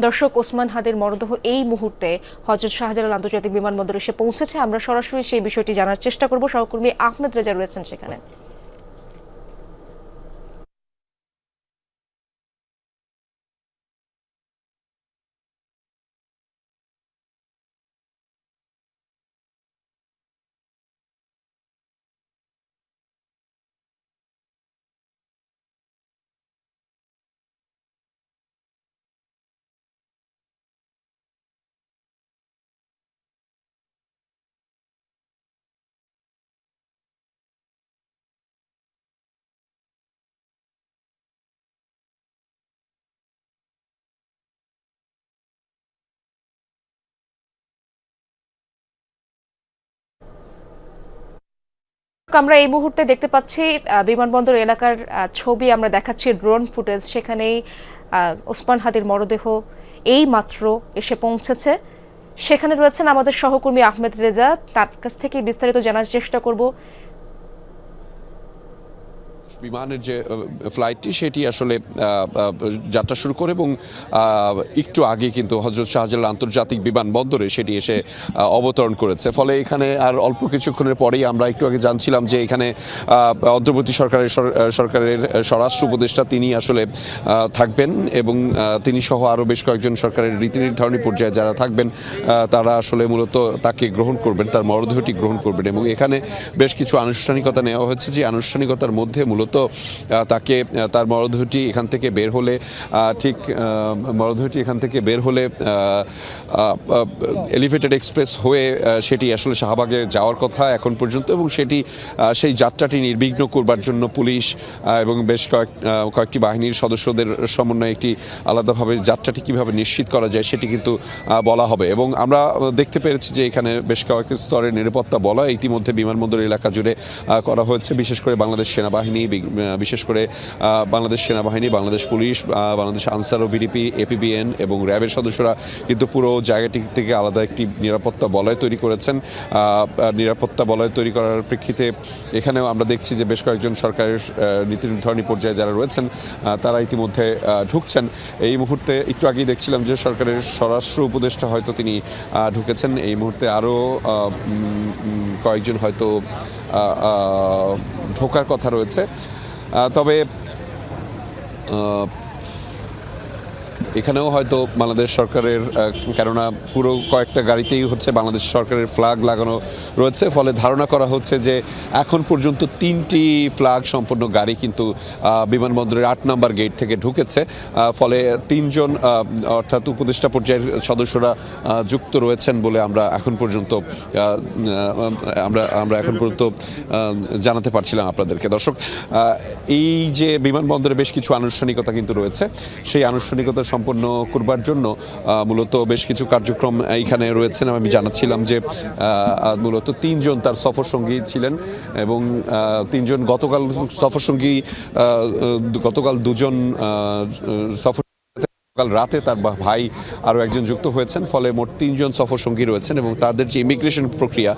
দর্শক, ওসমান হাদির মরদেহ এই মুহূর্তে হযরত শাহজালাল আন্তর্জাতিক বিমানবন্দরে এসে পৌঁছেছে। আমরা সরাসরি সেই বিষয়টি জানার চেষ্টা করব। সহকর্মী আহমেদ রেজা রয়েছেন সেখানে। আমরা এই মুহূর্তে দেখতে পাচ্ছি বিমানবন্দর এলাকার ছবি আমরা দেখাচ্ছি, ড্রোন ফুটেজ। সেখানেই ওসমান হাদির মরদেহ এই মাত্র এসে পৌঁছেছে। সেখানে রয়েছেন আমাদের সহকর্মী আহমেদ রেজা, তার কাছ থেকে বিস্তারিত জানার চেষ্টা করব। বিমানের যে ফ্লাইটটি সেটি আসলে যাত্রা শুরু করে এবং একটু আগে কিন্তু হযরত শাহজালাল আন্তর্জাতিক বিমানবন্দরে সেটি এসে অবতরণ করেছে। ফলে এখানে আর অল্প কিছুক্ষণের পরেই আমরা একটু আগে জানছিলাম যে এখানে অন্তর্বর্তী সরকারের স্বরাষ্ট্র উপদেষ্টা তিনি আসলে থাকবেন এবং তিনি সহ আরও বেশ কয়েকজন সরকারের রীতি নির্ধারণী পর্যায়ে যারা থাকবেন তারা আসলে মূলত তাকে গ্রহণ করবেন, তার মরদেহটি গ্রহণ করবেন। এবং এখানে বেশ কিছু আনুষ্ঠানিকতা নেওয়া হয়েছে, যে আনুষ্ঠানিকতার মধ্যে মূলত তাকে তার মরদেহটি এখান থেকে বের হলে এলিভেটেড এক্সপ্রেস হয়ে সেটি আসলে শাহবাগে যাওয়ার কথা এখন পর্যন্ত, এবং সেই যাত্রাটি নির্বিঘ্ন করবার জন্য পুলিশ এবং বেশ কয়েকটি বাহিনীর সদস্যদের সমন্বয়ে একটি আলাদাভাবে যাত্রাটি কীভাবে নিশ্চিত করা যায় সেটি কিন্তু বলা হবে। এবং আমরা দেখতে পেরেছি যে এখানে বেশ কয়েকটি স্তরের নিরাপত্তা বলা ইতিমধ্যে বিমানবন্দর এলাকা জুড়ে করা হয়েছে, বিশেষ করে বাংলাদেশ সেনাবাহিনী, বাংলাদেশ পুলিশ, বাংলাদেশ আনসার ও বিডিপি, এপিবিএন এবং র্যাবের সদস্যরা কিন্তু পুরো জায়গাটি থেকে আলাদা একটি নিরাপত্তা বলয় তৈরি করেছেন। নিরাপত্তা বলয় তৈরি করার প্রেক্ষিতে এখানেও আমরা দেখছি যে বেশ কয়েকজন সরকারের নীতি নির্ধারণী পর্যায়ে যারা রয়েছেন তারা ইতিমধ্যে ঢুকছেন। এই মুহূর্তে একটু আগেই দেখছিলাম যে সরকারের স্বরাষ্ট্র উপদেষ্টা হয়তো তিনি ঢুকেছেন। এই মুহূর্তে আরও কয়েকজন হয়তো ঢোকার কথা রয়েছে। তবে এখানেও হয়তো বাংলাদেশ সরকারের, কেননা পুরো কয়েকটা গাড়িতেই হচ্ছে বাংলাদেশ সরকারের ফ্ল্যাগ লাগানো রয়েছে, ফলে ধারণা করা হচ্ছে যে এখন পর্যন্ত 3টি ফ্ল্যাগ সম্পন্ন গাড়ি কিন্তু বিমানবন্দরের 8 নম্বর গেট থেকে ঢুকেছে। ফলে 3 জন অর্থাৎ উপদেষ্টা পর্যায়ের সদস্যরা যুক্ত রয়েছেন বলে আমরা এখন পর্যন্ত জানাতে পারছিলাম আপনাদেরকে। দর্শক, এই যে বিমানবন্দরে বেশ কিছু আনুষ্ঠানিকতা কিন্তু রয়েছে, সেই আনুষ্ঠানিকতা সম্পন্ন করবার জন্য মূলত বেশ কিছু কার্যক্রম এইখানে রয়েছেন। আমি জানাচ্ছিলাম যে মূলত 3 জন তার সফরসঙ্গী ছিলেন এবং 3 জন গতকাল 2 জন সফর কাল রাতে তার ভাই আরও একজন যুক্ত হয়েছেন। ফলে মোট 3 জন সফরসঙ্গী রয়েছেন এবং তাদের যে ইমিগ্রেশন প্রক্রিয়া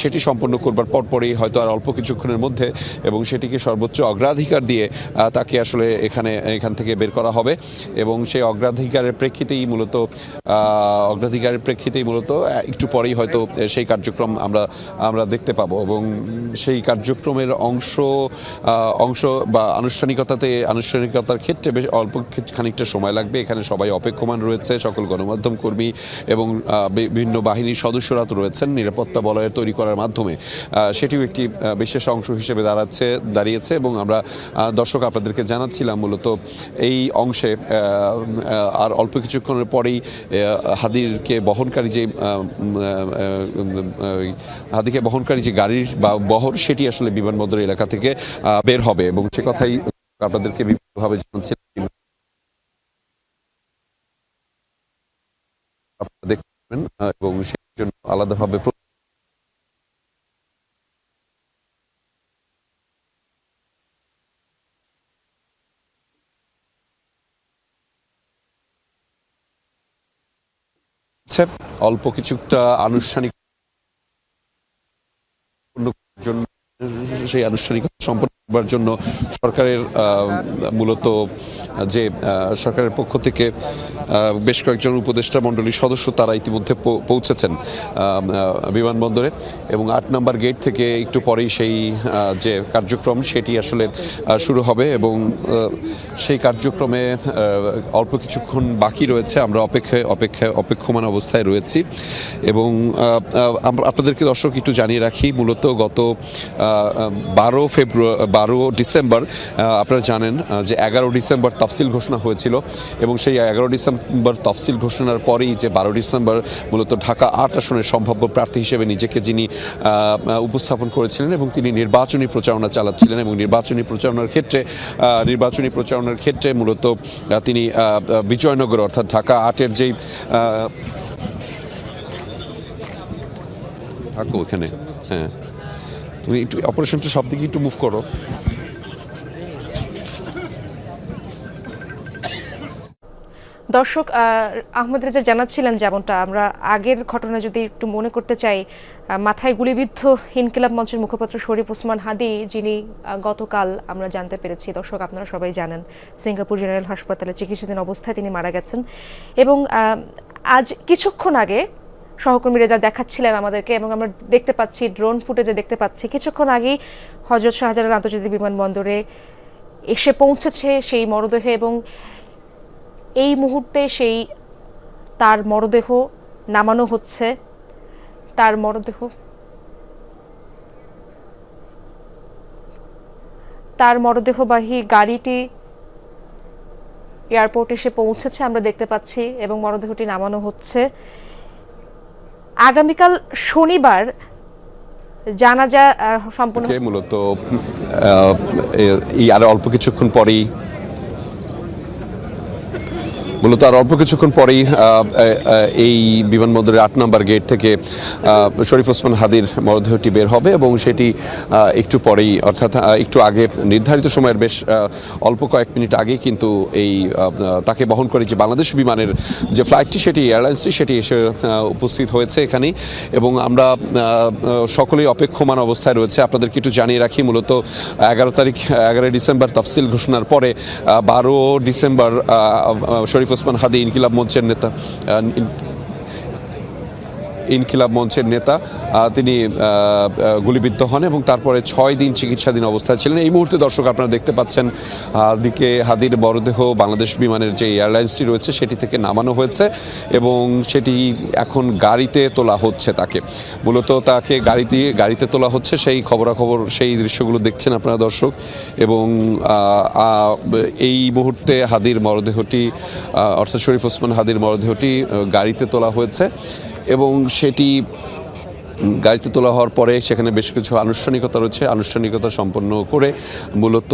সেটি সম্পন্ন করবার পরপরই হয়তো আর অল্প কিছুক্ষণের মধ্যে, এবং সেটিকে সর্বোচ্চ অগ্রাধিকার দিয়ে তাকে আসলে এখান থেকে বের করা হবে। এবং সেই অগ্রাধিকারের প্রেক্ষিতেই মূলত একটু পরেই হয়তো সেই কার্যক্রম আমরা দেখতে পাবো। এবং সেই কার্যক্রমের অংশ বা আনুষ্ঠানিকতার ক্ষেত্রে বেশ অল্প খানিকটা সময় লাগবে। এখানে সবাই অপেক্ষমান রয়েছে, সকল গণমাধ্যম কর্মী এবং বিভিন্ন বাহিনীর সদস্যরা তো রয়েছেন নিরাপত্তা বলয় তৈরি করার মাধ্যমে। সেটিও একটি বিশেষ অংশ হিসেবে দাঁড়িয়েছে। এবং আমরা দর্শক আপনাদেরকে জানাচ্ছিলাম মূলত এই অংশে আর অল্প কিছুক্ষণের পরেই হাদিকে বহনকারী যে গাড়ির বা বহর সেটি আসলে বিমানবন্দর এলাকা থেকে বের হবে। এবং সে কথাই আপনাদেরকে বিভিন্নভাবে জানাচ্ছিলাম, দেখবেন এবং সেই জন্য আলাদাভাবে অল্প কিছুটা আনুষ্ঠানিক সেই আনুষ্ঠানিকতা সম্পন্ন করবার জন্য সরকারের মূলত যে সরকারের পক্ষ থেকে বেশ কয়েকজন উপদেষ্টা মণ্ডলীর সদস্য তারা ইতিমধ্যে পৌঁছেছেন বিমানবন্দরে, এবং 8 নম্বর গেট থেকে একটু পরেই সেই যে কার্যক্রম সেটি আসলে শুরু হবে, এবং সেই কার্যক্রমে অল্প কিছুক্ষণ বাকি রয়েছে। আমরা অপেক্ষমান অবস্থায় রয়েছি। এবং আপনাদেরকে দর্শক একটু জানিয়ে রাখি, মূলত গত 12 ডিসেম্বর আপনারা জানেন যে 11 ডিসেম্বর তফসিল ঘোষণা হয়েছিল, এবং সেই 11 ডিসেম্বর তফসিল ঘোষণার পরেই যে 12 ডিসেম্বর মূলত ঢাকা 8 আসনের সম্ভাব্য প্রার্থী হিসেবে নিজেকে যিনি উপস্থাপন করেছিলেন, এবং তিনি নির্বাচনী প্রচারণা চালাচ্ছিলেন, এবং নির্বাচনী প্রচারণার ক্ষেত্রে মূলত তিনি বিজয়নগর অর্থাৎ ঢাকা 8-এর যেই থাকো এখানে, হ্যাঁ তুমি একটু অপারেশনটা সব দিকে একটু মুভ করো। দর্শক, আহমেদ রেজা জানাচ্ছিলেন যেমনটা, আমরা আগের ঘটনা যদি একটু মনে করতে চাই, মাথায় গুলিবিদ্ধ ইনকিলাব মঞ্চের মুখপাত্র শরীফ ওসমান হাদী, যিনি গতকাল আমরা জানতে পেরেছি, দর্শক আপনারা সবাই জানেন, সিঙ্গাপুর জেনারেল হাসপাতালে চিকিৎসাধীন অবস্থায় তিনি মারা গেছেন। এবং আজ কিছুক্ষণ আগে সহকর্মী রেজা দেখাচ্ছিলেন আমাদেরকে, এবং আমরা দেখতে পাচ্ছি, ড্রোন ফুটেজে দেখতে পাচ্ছি, কিছুক্ষণ আগেই হযরত শাহজালাল আন্তর্জাতিক বিমানবন্দরে এসে পৌঁছেছে সেই মরদেহ, এবং এই মুহূর্তে তার মরদেহ নামানো হচ্ছে। তার মরদেহবাহী গাড়িটি এয়ারপোর্টে এসে পৌঁছেছে আমরা দেখতে পাচ্ছি, এবং মরদেহটি নামানো হচ্ছে। আগামীকাল শনিবার জানাজা সম্পূর্ণ মূলত আর অল্প কিছুক্ষণ পরেই এই বিমানবন্দরের 8 নম্বর গেট থেকে শরীফ ওসমান হাদীর মরদেহটি বের হবে, এবং সেটি একটু পরেই, অর্থাৎ একটু আগে, নির্ধারিত সময়ের বেশ অল্প কয়েক মিনিট আগে কিন্তু তাকে বহন করে যে বাংলাদেশ বিমানের যে ফ্লাইটটি, সেটি এয়ারলাইন্সটি, সেটি এসে উপস্থিত হয়েছে এখানেই, এবং আমরা সকলেই অপেক্ষমান অবস্থায় রয়েছে। আপনাদেরকে একটু জানিয়ে রাখি, মূলত 11 ডিসেম্বর তফসিল ঘোষণার পরে 12 ডিসেম্বর শরীফ ওসমান হাদী ইনকিলাব মঞ্চের নেতা তিনি গুলিবিদ্ধ হন, এবং তারপরে 6 দিন চিকিৎসাধীন অবস্থায় ছিলেন। এই মুহূর্তে দর্শক আপনারা দেখতে পাচ্ছেন হাদীর মরদেহ বাংলাদেশ বিমানের যে এয়ারলাইন্সটি রয়েছে সেটি থেকে নামানো হয়েছে, এবং সেটি এখন গাড়িতে তোলা হচ্ছে। মূলত তাকে গাড়িতে তোলা হচ্ছে, সেই খবরাখবর, সেই দৃশ্যগুলো দেখছেন আপনারা দর্শক। এবং এই মুহূর্তে হাদীর মরদেহটি, অর্থাৎ শরীফ ওসমান হাদীর মরদেহটি গাড়িতে তোলা হয়েছে, এবং সেটি গাড়িতে তোলা হওয়ার পরে সেখানে বেশ কিছু আনুষ্ঠানিকতা রয়েছে। আনুষ্ঠানিকতা সম্পন্ন করে মূলত